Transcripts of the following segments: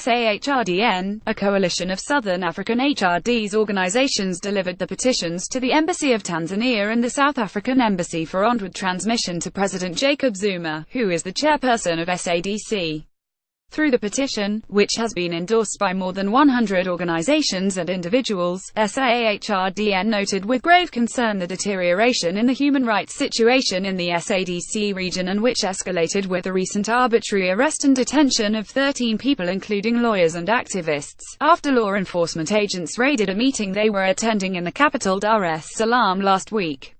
Sahrdn, a coalition of Southern African HRDs organizations, delivered the petitions to the Embassy of Tanzania and the South African Embassy for onward transmission to President Jacob Zuma, who is the chairperson of SADC. Through the petition, which has been endorsed by more than 100 organizations and individuals, Sahrdn noted with grave concern the deterioration in the human rights situation in the SADC region, and which escalated with the recent arbitrary arrest and detention of 13 people including lawyers and activists, after law enforcement agents raided a meeting they were attending in the capital Dar es Salaam last week.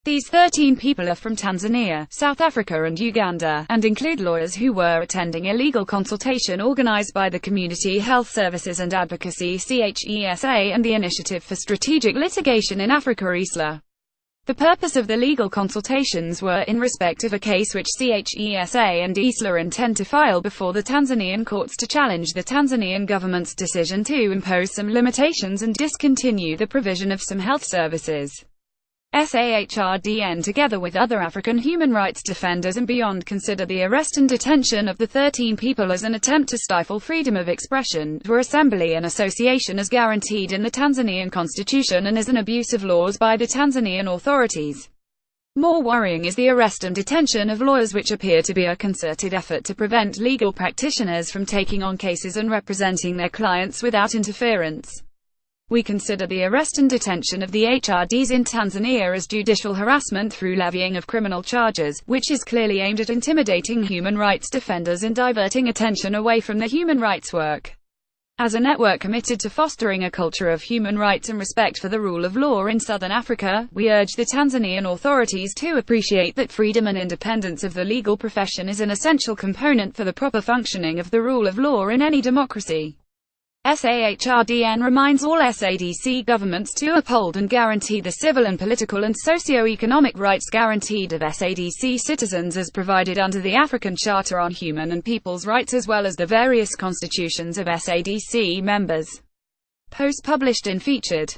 These 13 people are from Tanzania, South Africa and Uganda, and include lawyers who were attending a legal consultation organized by the Community Health Services and Advocacy (CHESA) and the Initiative for Strategic Litigation in Africa (ISLA). The purpose of the legal consultations were in respect of a case which CHESA and ISLA intend to file before the Tanzanian courts to challenge the Tanzanian government's decision to impose some limitations and discontinue the provision of some health services. Sahrdn, together with other African human rights defenders and beyond, consider the arrest and detention of the 13 people as an attempt to stifle freedom of expression, for assembly and association as guaranteed in the Tanzanian constitution, and as an abuse of laws by the Tanzanian authorities. More worrying is the arrest and detention of lawyers, which appear to be a concerted effort to prevent legal practitioners from taking on cases and representing their clients without interference. We consider the arrest and detention of the HRDs in Tanzania as judicial harassment through levying of criminal charges, which is clearly aimed at intimidating human rights defenders and diverting attention away from the human rights work. As a network committed to fostering a culture of human rights and respect for the rule of law in Southern Africa, we urge the Tanzanian authorities to appreciate that freedom and independence of the legal profession is an essential component for the proper functioning of the rule of law in any democracy. Sahrdn reminds all SADC governments to uphold and guarantee the civil and political and socio-economic rights guaranteed of SADC citizens as provided under the African Charter on Human and People's Rights, as well as the various constitutions of SADC members. Post published in Featured.